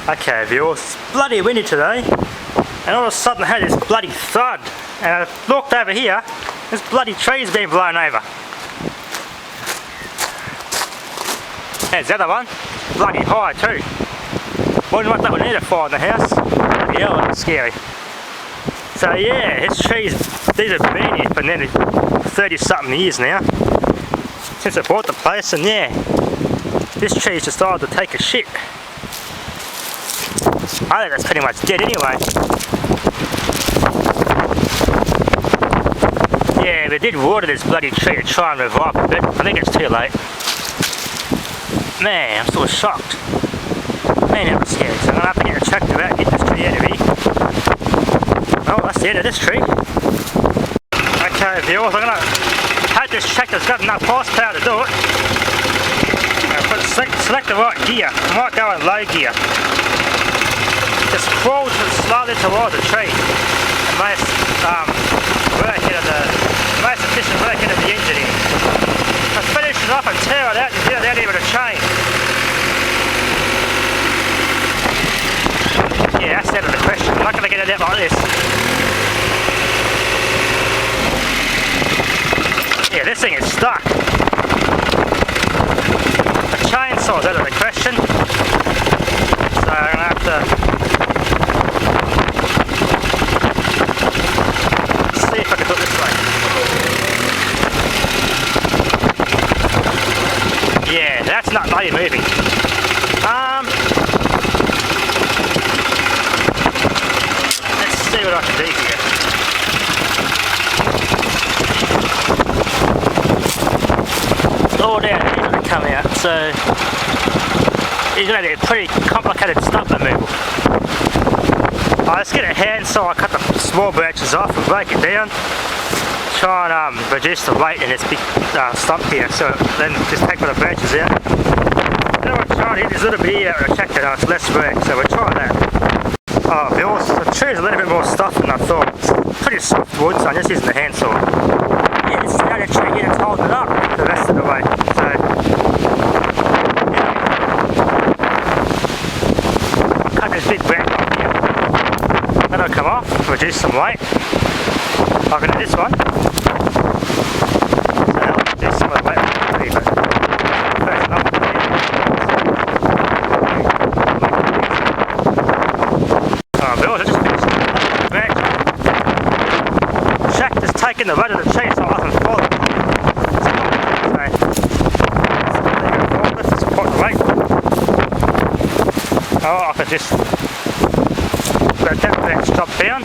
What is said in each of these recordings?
Okay viewers, it's bloody windy today and all of a sudden I had this bloody thud and I looked over here, this bloody tree's been blown over. There's the other one, bloody high too. Wouldn't want that one either fire in the house. Yeah, that's scary. So yeah, these have been here for nearly 30 something years now since I bought the place, and yeah, this tree's decided to take a shit. I think that's pretty much dead anyway. Yeah, we did water this bloody tree to try and revive it, but I think it's too late. Man, I'm still shocked. Man, that was scary, so I'm going to have to get a tractor out and get this tree out of here. Oh, that's the end of this tree. Okay viewers, I'm going to hope this tractor's got enough horsepower to do it. Select the right gear. I might go in low gear. Just crawl slowly towards the tree. The most efficient work out of the engine here. I finish it off and tear it out and get it out here with a chain. Yeah, that's out of the question. I'm not going to get it out like this. Yeah, this thing is stuck. The chainsaw's out of the question. So I'm going to have to see if I can do it this way. Yeah, that's not bloody moving. Let's see what I can do here. All down here going to come out, so it's going to be a pretty complicated stump removal. Let's get a handsaw, cut the small branches off and break it down. Try and reduce the weight in this big stump here, so then just take all the branches out. Then we'll try and hit this little bit here and check it out, it's less work, so we'll try that. Oh, the tree's a little bit more stuff than I thought. It's pretty soft wood, so I'm just using the handsaw. Yeah, this is the only tree here that's holding it up the rest of the way. So, yeah. I'll cut this big branch off here. That'll come off, reduce some weight. I can do this one. So that'll reduce some of the weight of the tree, but first enough. Oh, Bill, I just finished the branch. Tractor's taking the weight of the tree so I can fall. Let's support the weight. Oh, I could just let that branch drop down.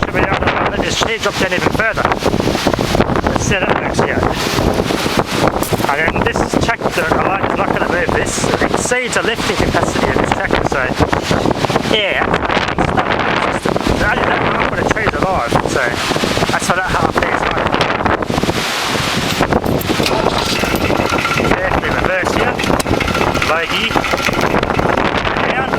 Should be able to let this tree drop down even further. Let's see how that works out. And then this tractor alone is not going to move this. It exceeds the lifting capacity of this tractor, so yeah, it's only that one for the trees alive, so that's what that half there is like. Yeah, we reverse here, low gear, down,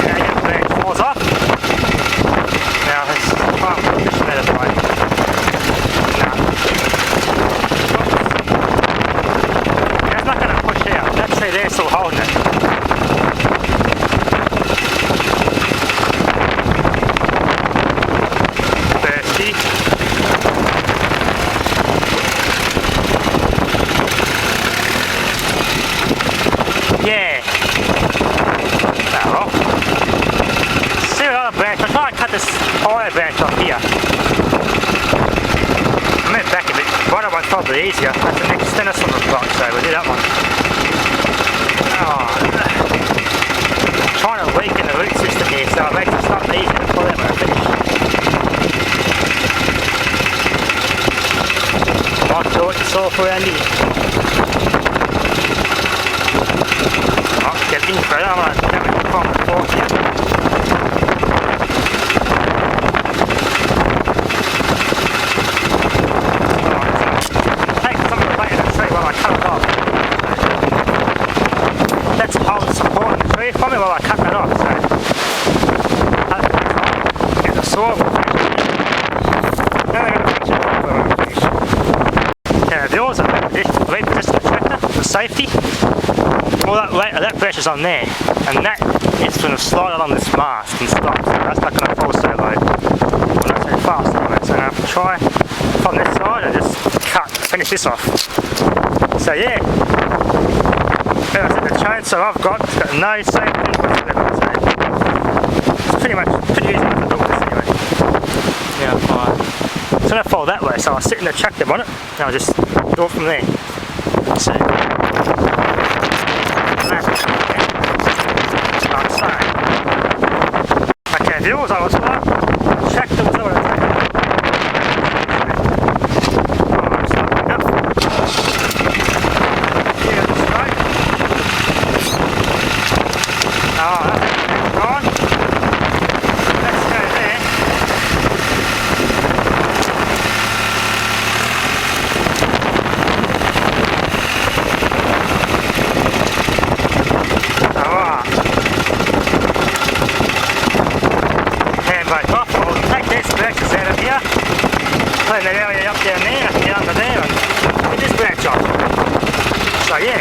now your branch falls off. Now let's try and put this out of the way. That's not going to push out, that tree there's still holding it. Yeah. Well, see another branch. I'll try and cut this higher branch off here. I move back a bit. One of one's probably easier. That's an extender sort of block, so we'll do that one. Oh, I'm trying to weaken the root system here, so it makes it slightly easier to pull out when I finish. Might do it yourself around here. Get in further, I'm going to have it from the fork here. Take some of the weight of the tree while I cut it off. That's holding support in the tree for me while I cut that off. So, get the saw. Now I'm going to finish it off. Okay, the oars are repositioned the tractor for safety. All that weight of that pressure's on there, and that is going to slide along this mast and stop, so that's not going to fall so low. Well, not so fast anyway, so I'm going to have to try from this side and just finish this off. So yeah, as I said, the chainsaw I've got, it's got no safety whatsoever, so it's pretty easy to do this anyway. Yeah, fine. So I'm going to fall that way, so I'll sit in the tractor on it, and I'll just do it from there. So, okay, the oars I was like, check the oars over. Clean that area up down there, and down to there, and get this branch off. So yeah.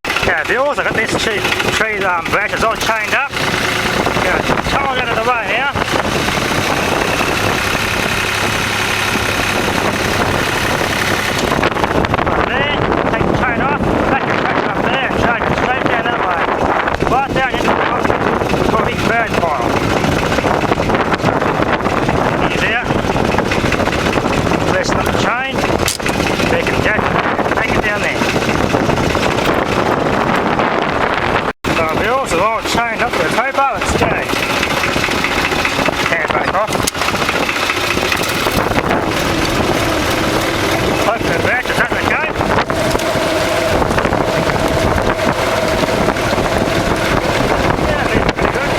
Okay, the oars, I've got these tree branches all chained up. Going to tie it out of the way now. Right there, take the chain off, back the branch up there, and chain it straight down that way. Right down into the big bird pile. Listen up the chain, they can take it down there. So the oars are all chained up to the tow bar, let's go. Hand back off. Open the branch, is that the go? Yeah, these are pretty good.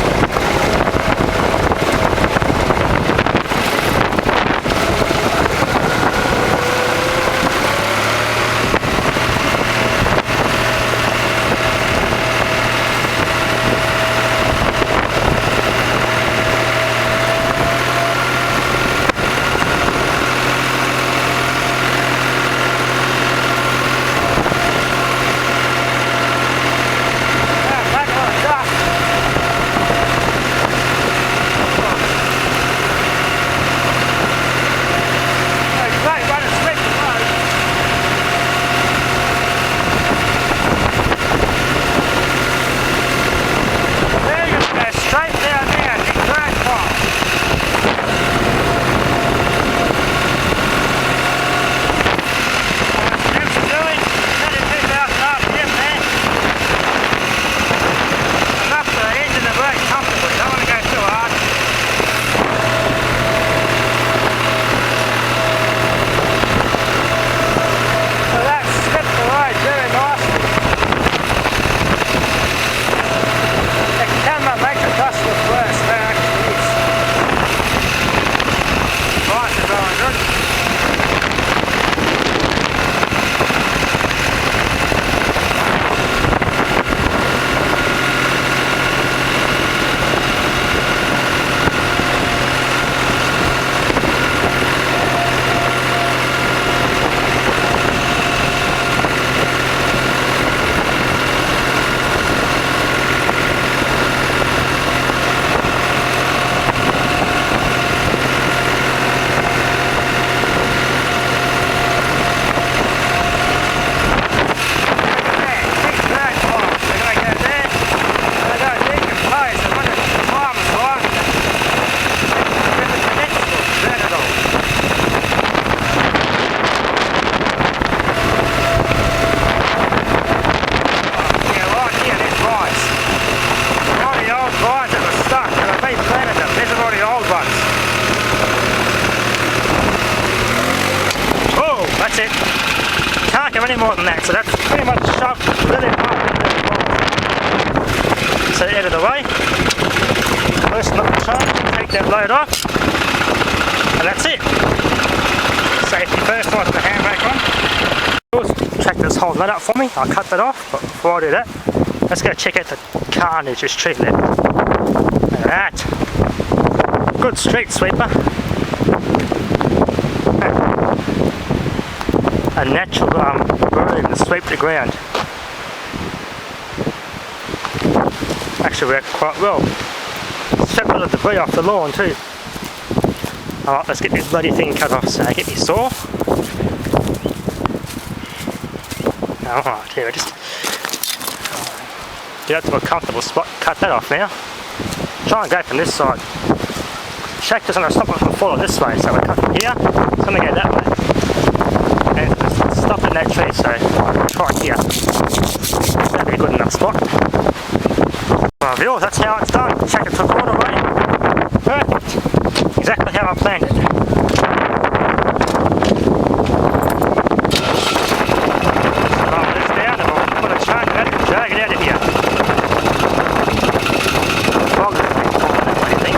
That's it. Can't go any more than that, so that's pretty much shoved really hard into the bottom. So out of the way. Loosen up the chain, take that load off, and that's it. Safety first, I'll put the handbrake on. Tractor's holding that up for me, I'll cut that off, but before I do that, let's go check out the carnage this tree left. Look at that. Good street sweeper. A natural broom to sweep the ground. actually worked quite well. Swept a lot of debris off the lawn too. Alright, let's get this bloody thing cut off so I get me saw. Alright, here, just get out to a comfortable spot, cut that off now. Try and go from this side. Shack doesn't want to stop it from falling this way, so we cut from here, it's going to go that way. And it's stopping that tree, so I'll try it here. That'd be a good enough spot. Well, viewers, that's how it's done. Shack it took all the way. Perfect. Exactly how I planned it. Roll this down and we'll put a chain in it and drag it out of here. Frog is pretty cool, I think.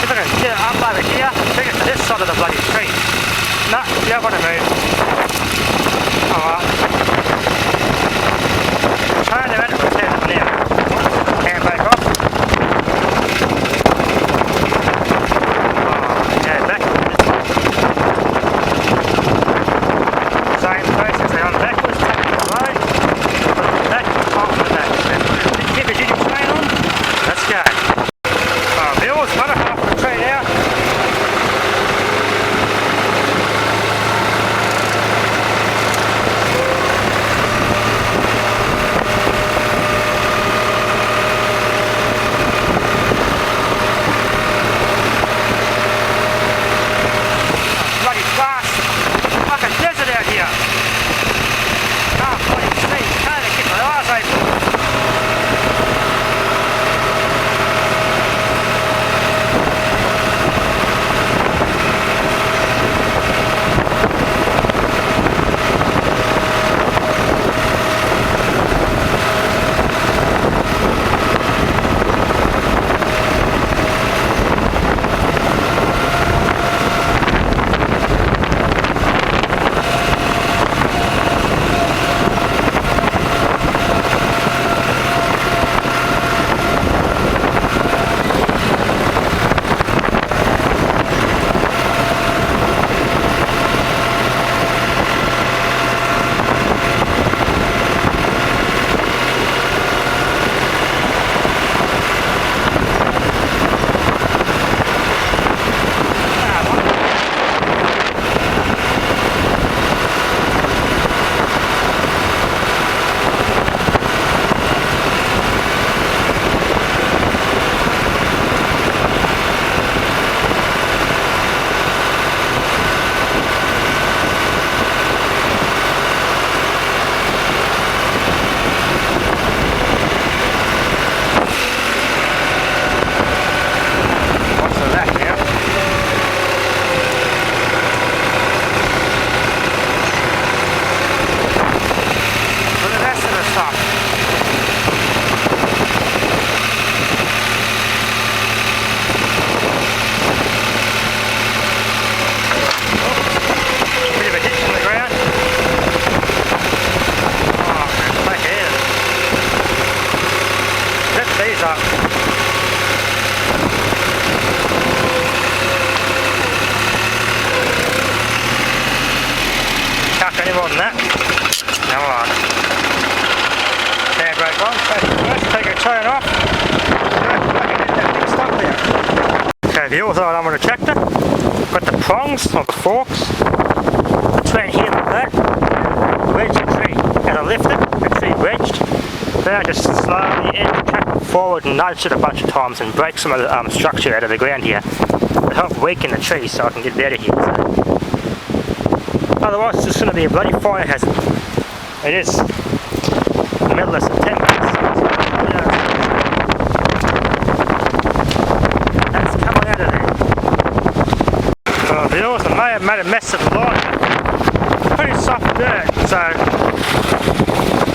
If I can get it up over here, take it to this side of the bloody tree. No, you don't want to move. Alright. Chain it out and we'll turn it now. Hand back off. Any more than that? Now on. Handbrake on, take your chain off. Okay, the other arm on the tractor. Got the prongs, or the forks. Between here and that. Wedge the tree. And I lift it, the tree wedged. Then I just slowly edge the tractor forward and nudge it a bunch of times and break some of the structure out of the ground here. To help weaken the tree so I can get it out of here. So. Otherwise it's just going to be a bloody fire hazard. It is. In the middle of September. That's coming out of there. Oh, viewers, I may have made a mess of the line. Pretty soft dirt, so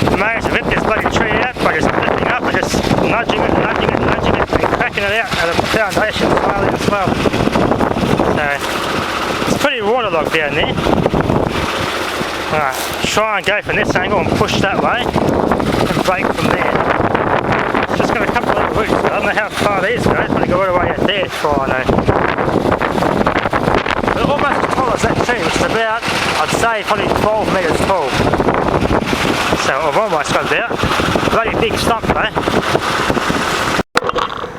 I may have to rip this bloody tree out by just lifting up and just nudging it and cracking it out of the foundation slowly and slowly. So it's pretty waterlogged down there. Alright, try and go from this angle and push that way and break from there. It's just got a couple of little roots, but I don't know how far these go. It's going to go all the way out there for all I know. They're almost as tall as that tree, which is about, I'd say, probably 12 metres tall. So I've almost got there. Bloody big stump though.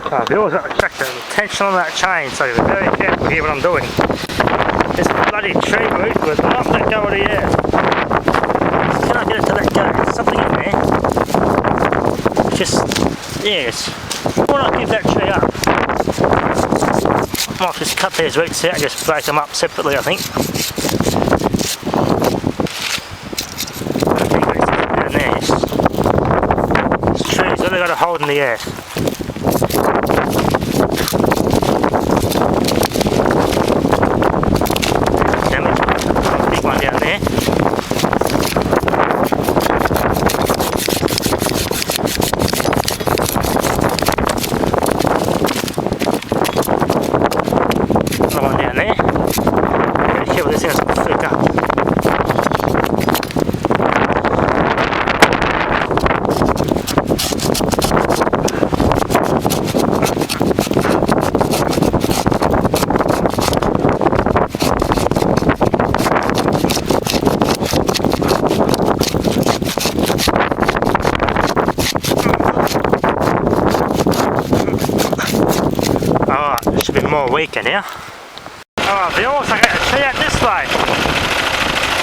Oh, we always got to check the tension on that chain, so be very careful here what I'm doing. This bloody tree root will not let go of the air. Can I get it to let go? There's something in there. Just, yes. Why not give that tree up? I might just cut these roots out and just break them up separately, I think. This tree's really got a hold in the air. Big one down there. Another one down there. Very careful, this thing's going to flick up. Should be more weaker now. Oh, the oars are going to tree out this way.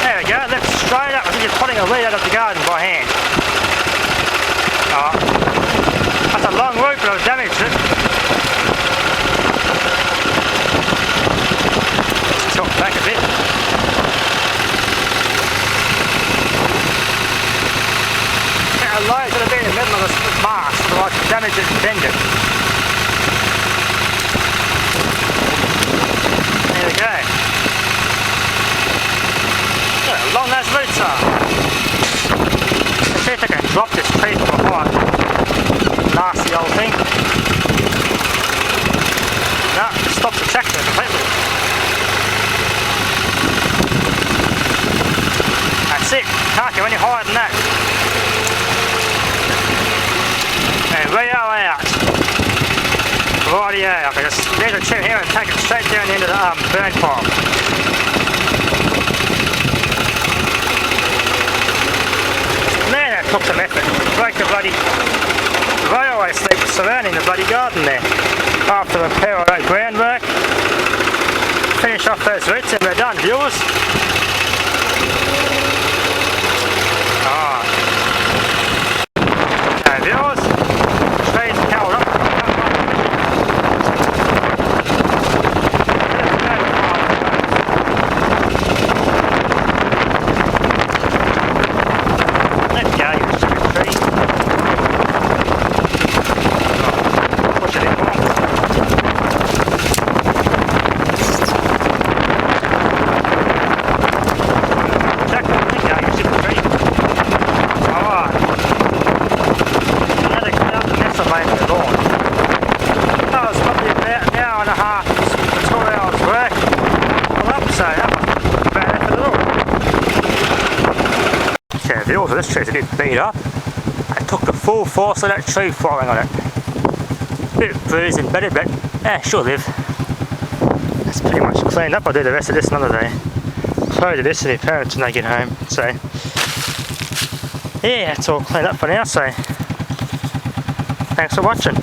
There we go, lift straight up as if you're putting a weed out of the garden by hand. Oh, that's a long rope, but I've damaged it. Tilt back a bit. Get a load's going to be in the middle of the mast, otherwise you damage it and bend it. There we go. Look how long those roots are. Let's see if I can drop this tree from behind. Nasty old thing. No, it stops the tractor completely. That's it. Can't go any higher than that. And we are out. Rightio, I can just leave the tube here and take it straight down into the burn pile. Man, that took some effort. Break the bloody railway sleep surrounding the bloody garden there. After repair all that groundwork, finish off those roots and we're done, viewers. Okay, viewers, trees held up. Also, this tree's a bit beat up. I took the full force of that tree falling on it. Bit bruised and battered, but she'll live. It's pretty much cleaned up. I'll do the rest of this another day. Close this to their parents when they get home. So, yeah, it's all cleaned up for now. So, thanks for watching.